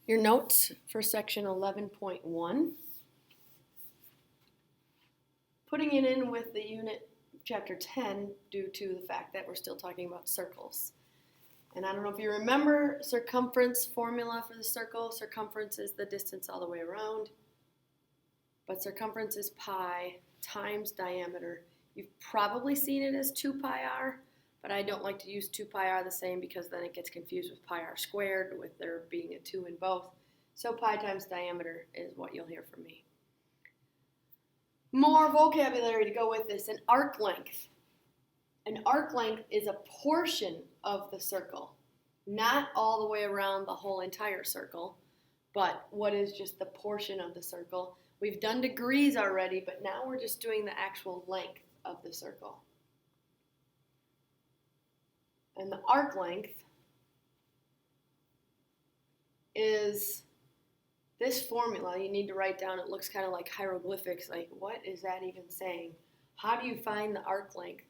Your notes for section 11.1. Putting it in with the unit chapter 10 due to the fact that we're still talking about circles. And I don't know if you remember circumference formula for the circle. Circumference is the distance all the way around. But circumference is pi times diameter. You've probably seen it as 2 pi r, but I don't like to use 2 pi r the same because then it gets confused with pi r squared with there being a 2 in both. So pi times diameter is what you'll hear from me. More vocabulary to go with this. An arc length. An arc length is a portion of the circle, not all the way around the whole entire circle, but what is just the portion of the circle. We've done degrees already, but now we're just doing the actual length of the circle. And the arc length is this formula you need to write down. It looks kind of like hieroglyphics, like what is that even saying? How do you find the arc length?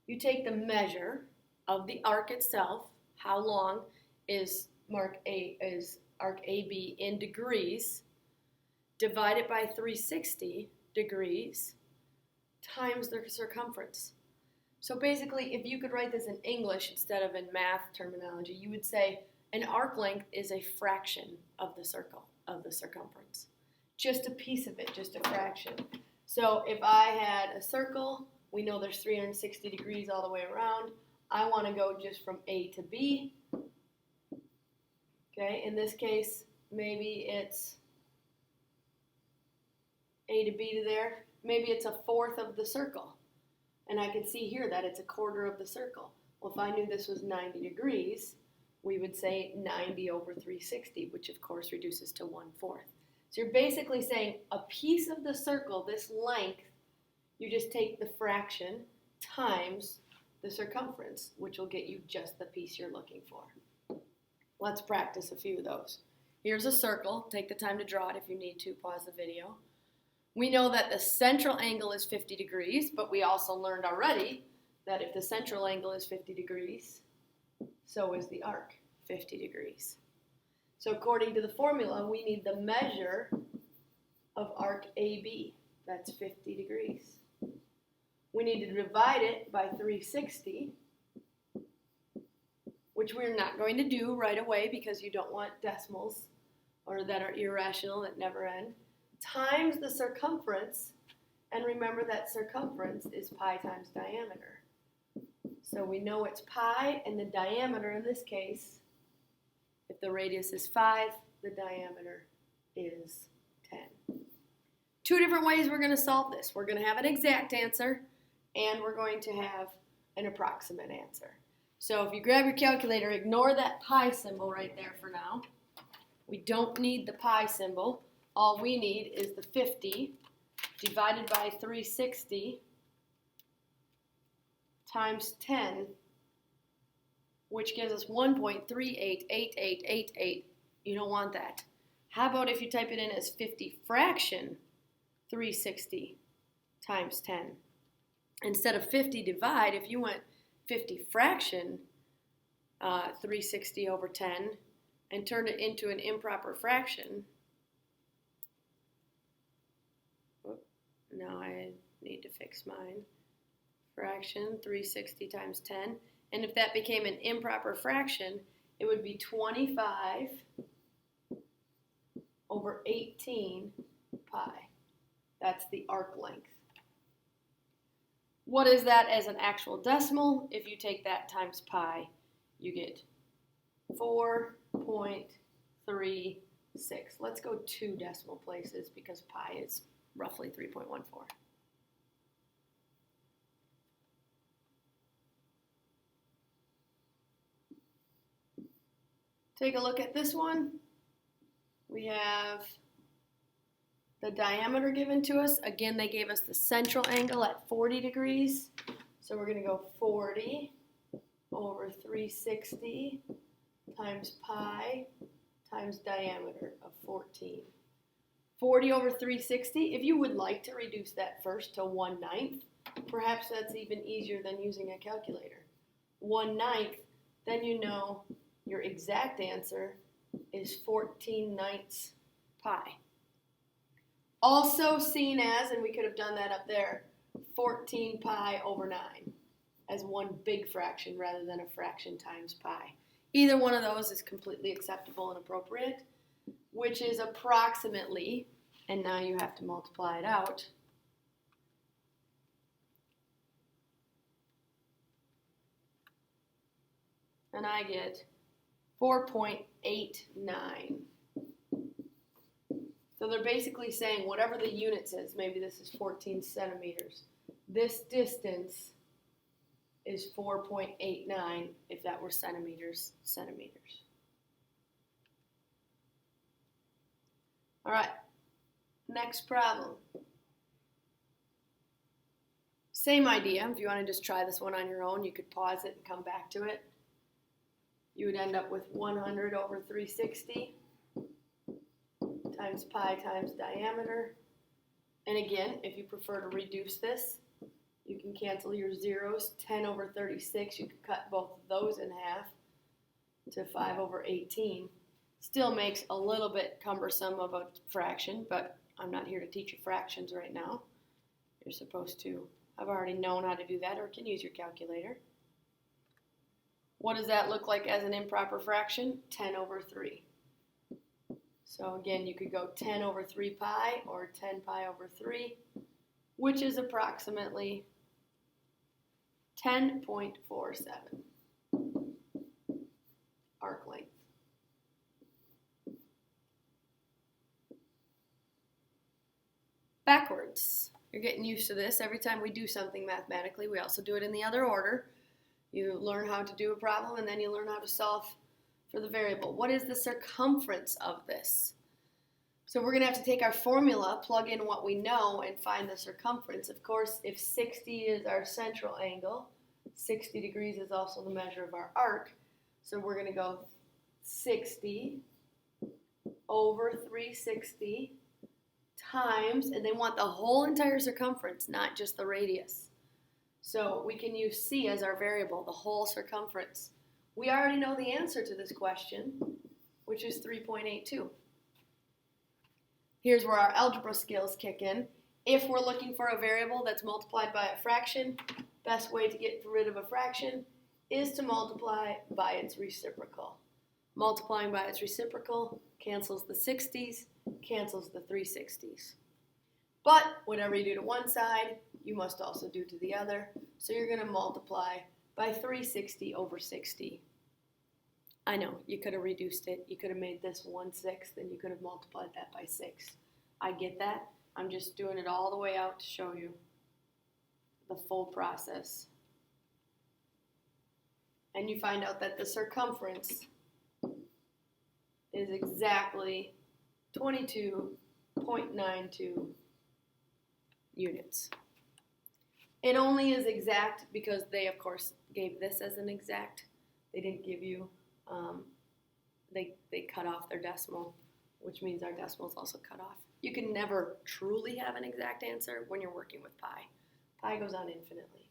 You take the measure of the arc itself, how long is arc AB in degrees, divide it by 360 degrees, times the circumference. So basically, if you could write this in English instead of in math terminology, you would say an arc length is a fraction of the circle, of the circumference. Just a piece of it, just a fraction. So if I had a circle, we know there's 360 degrees all the way around. I want to go just from A to B. Okay, in this case, maybe it's A to B to there. Maybe it's a fourth of the circle. And I can see here that it's a quarter of the circle. Well, if I knew this was 90 degrees, we would say 90 over 360, which of course reduces to 1/4. So you're basically saying a piece of the circle, this length, you just take the fraction times the circumference, which will get you just the piece you're looking for. Let's practice a few of those. Here's a circle. Take the time to draw it if you need to. Pause the video. We know that the central angle is 50 degrees, but we also learned already that if the central angle is 50 degrees, so is the arc 50 degrees. So according to the formula, we need the measure of arc AB. That's 50 degrees. We need to divide it by 360, which we're not going to do right away because you don't want decimals or that are irrational that never end, times the circumference, and remember that circumference is pi times diameter. So we know it's pi, and the diameter in this case, if the radius is 5, the diameter is 10. Two different ways we're going to solve this. We're going to have an exact answer, and we're going to have an approximate answer. So if you grab your calculator, ignore that pi symbol right there for now. We don't need the pi symbol. All we need is the 50 divided by 360 times 10, which gives us 1.388888. You don't want that. How about if you type it in as 50 fraction 360 times 10? Instead of 50 divide, if you went 50 fraction 360 over 10 and turned it into an improper fraction, now I need to fix mine. Fraction 360 times 10. And if that became an improper fraction, it would be 25 over 18 pi. That's the arc length. What is that as an actual decimal? If you take that times pi, you get 4.36. Let's go 2 decimal places because pi is roughly 3.14. Take a look at this one. We have the diameter given to us. Again, they gave us the central angle at 40 degrees. So we're going to go 40 over 360 times pi times diameter of 14. 40 over 360, if you would like to reduce that first to 1/9, perhaps that's even easier than using a calculator. 1/9, then you know your exact answer is 14/9 pi. Also seen as, and we could have done that up there, 14 pi over 9 as one big fraction rather than a fraction times pi. Either one of those is completely acceptable and appropriate, which is approximately, and now you have to multiply it out, and I get 4.89. So they're basically saying whatever the unit says, maybe this is 14 centimeters, this distance is 4.89 if that were centimeters. All right, next problem. Same idea. If you want to just try this one on your own, you could pause it and come back to it. You would end up with 100 over 360 times pi times diameter. And again, if you prefer to reduce this, you can cancel your zeros. 10 over 36, you could cut both of those in half to 5 over 18. Still makes a little bit cumbersome of a fraction, but I'm not here to teach you fractions right now. You're supposed to have already known how to do that or can use your calculator. What does that look like as an improper fraction? 10 over 3. So again, you could go 10 over 3 pi or 10 pi over 3, which is approximately 10.47 arc length. Backwards. You're getting used to this. Every time we do something mathematically, we also do it in the other order. You learn how to do a problem, and then you learn how to solve for the variable. What is the circumference of this? So we're going to have to take our formula, plug in what we know, and find the circumference. Of course, if 60 is our central angle, 60 degrees is also the measure of our arc. So we're going to go 60 over 360 times, and they want the whole entire circumference, not just the radius. So we can use C as our variable, the whole circumference. We already know the answer to this question, which is 3.82. Here's where our algebra skills kick in. If we're looking for a variable that's multiplied by a fraction, best way to get rid of a fraction is to multiply by its reciprocal. Multiplying by its reciprocal cancels the 60s, cancels the 360s. But whatever you do to one side, you must also do to the other. So you're going to multiply by 360 over 60. I know, you could have reduced it. You could have made this 1/6, and you could have multiplied that by 6. I get that. I'm just doing it all the way out to show you the full process. And you find out that the circumference is exactly 22.92 units. It only is exact because they, of course, gave this as an exact. They didn't give you, they cut off their decimal, which means our decimal is also cut off. You can never truly have an exact answer when you're working with pi. Pi goes on infinitely.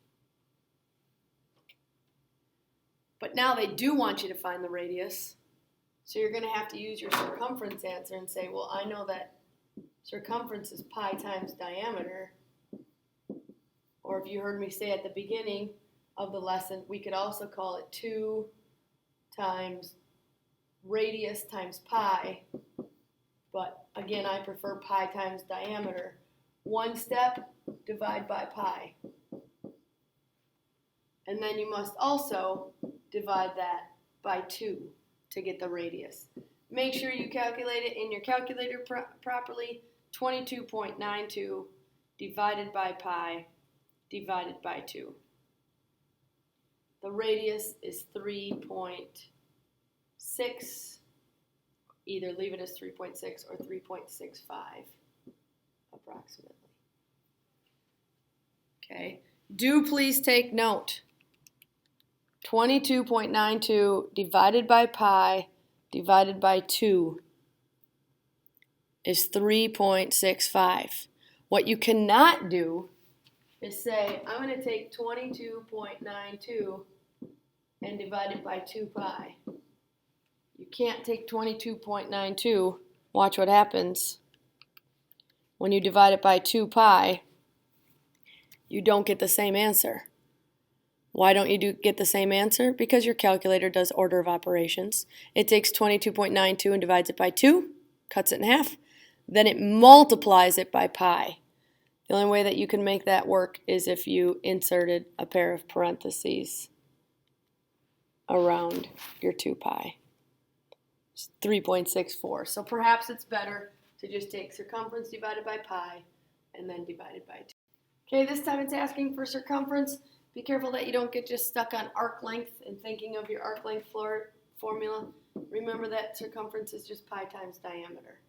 But now they do want you to find the radius. So you're going to have to use your circumference answer and say, well, I know that circumference is pi times diameter. Or if you heard me say at the beginning of the lesson, we could also call it 2 times radius times pi. But again, I prefer pi times diameter. One step, divide by pi. And then you must also divide that by 2 to get the radius. Make sure you calculate it in your calculator properly. 22.92 divided by pi divided by 2. The radius is 3.6. Either leave it as 3.6 or 3.65 approximately. Okay. Do please take note. 22.92 divided by pi divided by 2 is 3.65. What you cannot do is say, I'm going to take 22.92 and divide it by 2 pi. You can't take 22.92. Watch what happens. When you divide it by 2 pi, you don't get the same answer. Why don't you get the same answer? Because your calculator does order of operations. It takes 22.92 and divides it by 2, cuts it in half, then it multiplies it by pi. The only way that you can make that work is if you inserted a pair of parentheses around your 2 pi. It's 3.64. So perhaps it's better to just take circumference divided by pi and then divided by 2. Okay, this time it's asking for circumference. Be careful that you don't get just stuck on arc length and thinking of your arc length formula. Remember that circumference is just pi times diameter.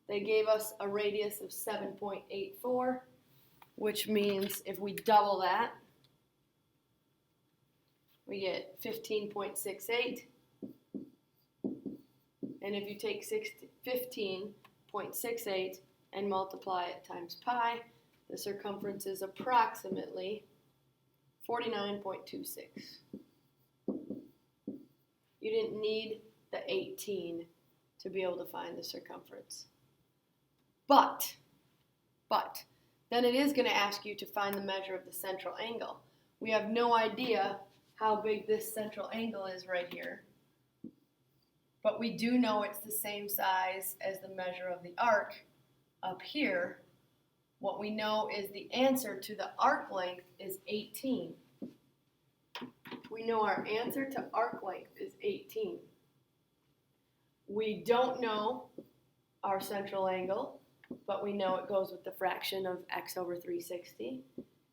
They gave us a radius of 7.84, which means if we double that, we get 15.68. And if you take 15.68 and multiply it times pi, the circumference is approximately 49.26. You didn't need the 18 to be able to find the circumference. But, then it is going to ask you to find the measure of the central angle. We have no idea how big this central angle is right here. But we do know it's the same size as the measure of the arc up here. What we know is the answer to the arc length is 18. We know our answer to arc length is 18. We don't know our central angle, but we know it goes with the fraction of x over 360.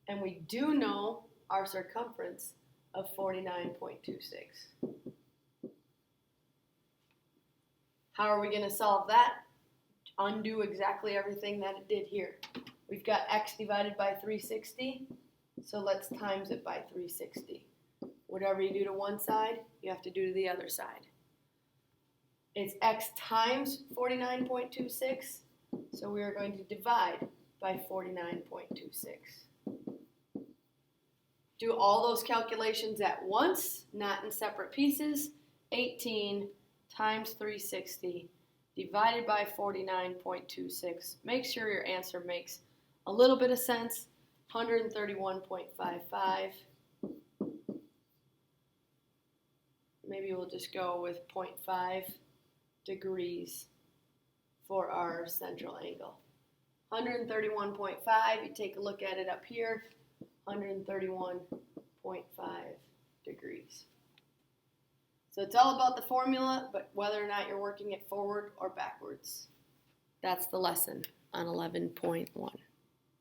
And we do know our circumference of 49.26. How are we going to solve that? Undo exactly everything that it did here. We've got x divided by 360, so let's times it by 360. Whatever you do to one side, you have to do to the other side. It's x times 49.26, so we are going to divide by 49.26. Do all those calculations at once, not in separate pieces. 18 times 360 divided by 49.26. Make sure your answer makes a little bit of sense. 131.55. Maybe we'll just go with 0.5 degrees for our central angle. 131.5, you take a look at it up here, 131.5 degrees. So it's all about the formula, but whether or not you're working it forward or backwards. That's the lesson on 11.1.